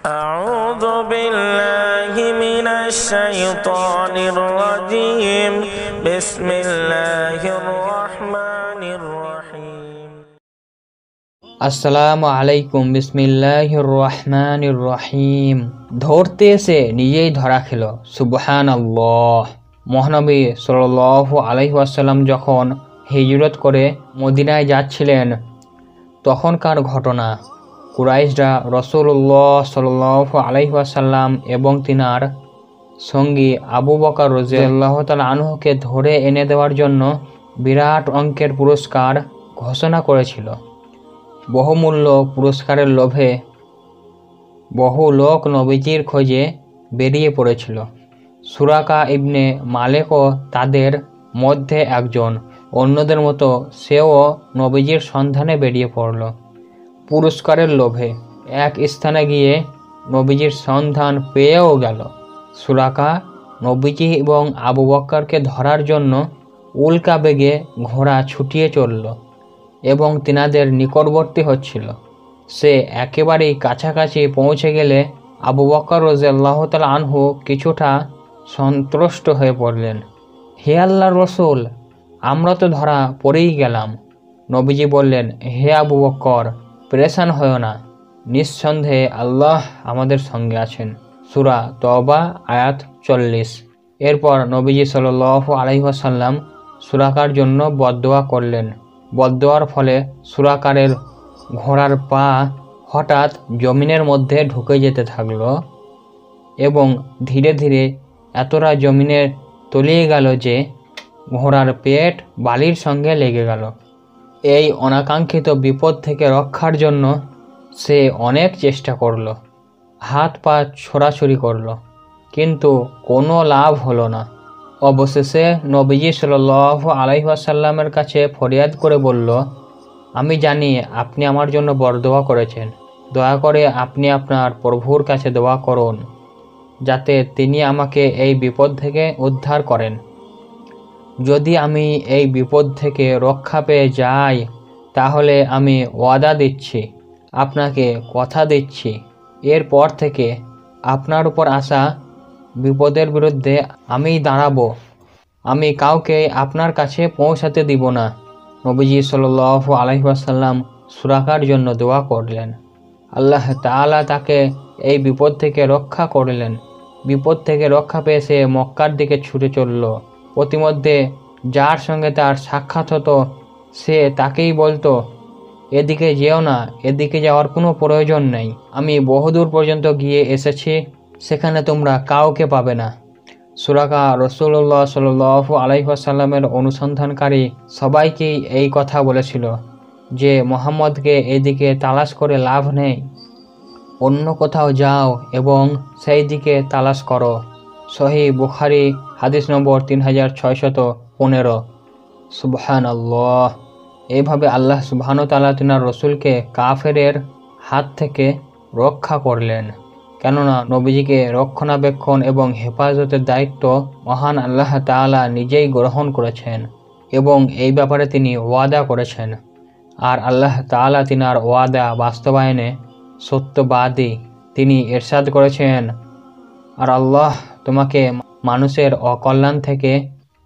أعوذ بالله من الشيطان الرجيم بسم الله الرحمن الرحيم আসসালামু আলাইকুম বিসমিল্লাহির রহমানির রহিম। ধরতে এসে নিজেই ধরা খেল, সুবহানাল্লাহ। মহানবী সাল্লাল্লাহু আলাইহি ওয়াসাল্লাম যখন হিজরত করে মদিনায় যাচ্ছিলেন তখনকার ঘটনা। কুরাইশরা রাসূলুল্লাহ সাল্লাল্লাহু আলাইহি ওয়াসাল্লাম এবং তিনার সঙ্গী আবু বকর রাদিয়াল্লাহু তাআলা আনহুকে ধরে এনে দেওয়ার জন্য বিরাট অঙ্কের পুরস্কার ঘোষণা করেছিল। বহুমূল্য পুরস্কারের লোভে বহু লোক নবীজির খোঁজে বেরিয়ে পড়েছিল। সুরাকা ইবনে মালেকও তাদের মধ্যে একজন। অন্যদের মতো সেও নবীজির সন্ধানে বেরিয়ে পড়ল। পুরস্কারের লোভে এক স্থানে গিয়ে নবীজির সন্ধান পেয়েও গেল। সুরাকা নবীজি এবং আবু বকরকে ধরার জন্য উল্কা বেগে ঘোড়া ছুটিয়ে চলল এবং তিনাদের নিকটবর্তী হচ্ছিল। সে একেবারেই কাছাকাছি পৌঁছে গেলে আবু বকর রাদিয়াল্লাহু তাআলা আনহু কিছুটা সন্ত্রস্ত হয়ে পড়লেন। হে আল্লাহর রাসূল, আমরা তো ধরা পড়েই গেলাম। নবীজি বললেন, হে আবু বকর, পেরেশান হয়ো না, নিঃসন্দেহে আল্লাহ আমাদের সঙ্গে আছেন। সূরা তওবা আয়াত 40। এরপর নবীজি সাল্লাল্লাহু আলাইহি ওয়াসাল্লাম সুরাকার জন্য বদদোয়া করলেন। বদদোয়ার ফলে সুরাকারের ঘোড়ার পা হঠাৎ জমিনের মধ্যে ঢুকে যেতে থাকল এবং ধীরে ধীরে এতটা জমিনে তলিয়ে গেল যে ঘোড়ার পেট বালির সঙ্গে লেগে গেল। এই অনাকাঙ্ক্ষিত বিপদ থেকে রক্ষার জন্য সে অনেক চেষ্টা করল, হাত পা ছোড়াছুড়ি করল, কিন্তু কোনো লাভ হলো না। অবশেষে নবীজি সাল্লাল্লাহু আলাইহি ওয়াসাল্লামের কাছে ফরিয়াদ করে বলল, আমি জানি আপনি আমার জন্য বরদোয়া করেছেন। দয়া করে আপনি আপনার প্রভুর কাছে দোয়া করুন যাতে তিনি আমাকে এই বিপদ থেকে উদ্ধার করেন। যদি আমি এই বিপদ থেকে রক্ষা পেয়ে যাই তাহলে আমি ওয়াদা দিচ্ছি, আপনাকে কথা দিচ্ছি, এরপর থেকে আপনার উপর আসা বিপদের বিরুদ্ধে আমি দাঁড়াবো। আমি কাউকে আপনার কাছে পৌঁছাতে দিব না। নবীজি সাল্লাল্লাহু আলাইহি ওয়াসাল্লাম সুরাকার জন্য দোয়া করলেন। আল্লাহ তাআলা তাকে এই বিপদ থেকে রক্ষা করলেন। বিপদ থেকে রক্ষা পেয়ে সে মক্কার দিকে ছুটে চলল। প্রতিমধ্যে যার সঙ্গে তার সাক্ষাৎ হতো সে তাকেই বলতো, এদিকে যেও না, এদিকে যাওয়ার কোনো প্রয়োজন নেই। আমি বহুদূর পর্যন্ত গিয়ে এসেছি, সেখানে তোমরা কাউকে পাবে না। সুরাকা রাসূলুল্লাহ সাল্লাল্লাহু আলাইহি ওয়াসাল্লামের অনুসন্ধানকারী সবাইকেই এই কথা বলেছিল যে মুহাম্মদকে এদিকে তালাশ করে লাভ নেই, অন্য কোথাও যাও এবং সেই দিকে তালাশ করো। সহিহ বুখারী হাদিস নম্বর 3615। সুবহানাল্লাহ। এইভাবে আল্লাহ সুবহানাহু ওয়া তাআলা তিনার রসুলকে কাফেরের হাত থেকে রক্ষা করলেন, কেননা নবীজিকে রক্ষণাবেক্ষণ এবং হেফাজতের দায়িত্ব মহান আল্লাহ তাআলা নিজেই গ্রহণ করেছেন এবং এই ব্যাপারে তিনি ওয়াদা করেছেন। আর আল্লাহ তাআলা তিনার ওয়াদা বাস্তবায়নে সত্যবাদী। তিনি ইরশাদ করেছেন, আর আল্লাহ তোমাকে মানুষের অকল্যাণ থেকে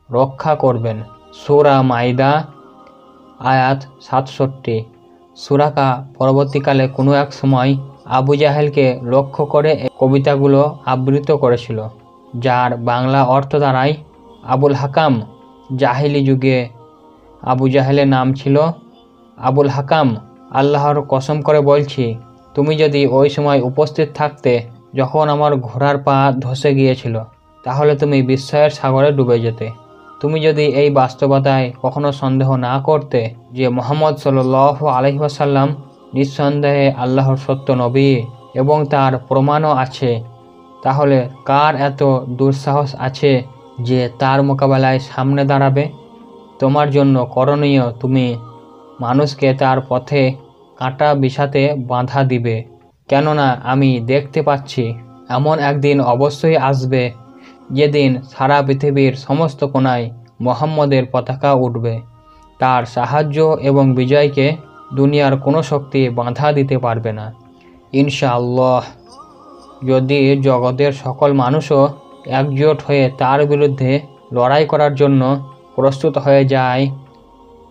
রক্ষা করবেন। সূরা মাইদা আয়াত 67। সুরাকা পরবর্তীকালে কোনো এক সময় আবু জাহেলকে লক্ষ্য করে কবিতাগুলো আবৃত্ত করেছিল, যার বাংলা অর্থ দাঁড়ায় আবুল হাকাম। জাহিলি যুগে আবু জাহেলের নাম ছিল আবুল হাকাম। আল্লাহর কসম করে বলছি, তুমি যদি ওই সময় উপস্থিত থাকতে যখন আমার ঘোড়ার পা ধসে গিয়েছিল তাহলে তুমি বিস্ময়ের সাগরে ডুবে যেতে। তুমি যদি এই বাস্তবতায় কখনো সন্দেহ না করতে যে মুহাম্মদ সাল্লাল্লাহু আলাইহি ওয়াসাল্লাম নিঃসন্দেহে আল্লাহর সত্য নবী এবং তার প্রমাণও আছে, তাহলে কার এত দুঃসাহস আছে যে তার মোকাবেলায় সামনে দাঁড়াবে? তোমার জন্য করণীয়, তুমি মানুষকে তার পথে কাঁটা বিছাতে বাধা দিবে, কেননা আমি দেখতে পাচ্ছি এমন একদিন অবশ্যই আসবে যেদিন সারা পৃথিবীর সমস্ত কোণায় মুহাম্মদের পতাকা উঠবে। তার সাহায্য এবং বিজয়কে দুনিয়ার কোনো শক্তি বাধা দিতে পারবে না, ইনশাআল্লাহ। যদি জগতের সকল মানুষও একজোট হয়ে তার বিরুদ্ধে লড়াই করার জন্য প্রস্তুত হয়ে যায়,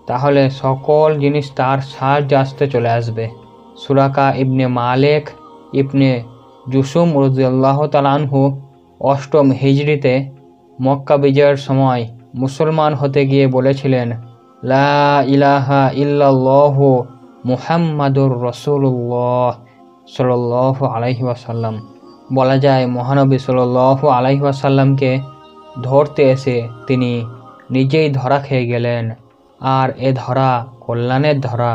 তাহলে সকল জিনিস তার সাহায্যে আসতে চলে আসবে। সুরাকা ইবনে মালেক ইবনে জুসুম রাদিয়াল্লাহু তাআলা আনহু ৮ম হিজরিতে মক্কা বিজয়ের সময় মুসলমান হতে গিয়ে বলেছিলেন, লা ইলাহা ইল্লাল্লাহু মুহাম্মাদুর রাসূলুল্লাহ সাল্লাল্লাহু আলাইহি ওয়াসাল্লাম। বলা যায় মহানবী সাল্লাল্লাহু আলাইহি ওয়াসাল্লামকে ধরতে এসে তিনি নিজেই ধরা খেয়ে গেলেন। আর এ ধরা কল্যাণের ধরা,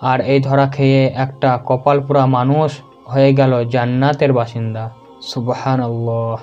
আর এই ধরা খেয়ে একটা কপালপুরা মানুষ হয়ে গেল জান্নাতের বাসিন্দা। সুবহানাল্লাহ।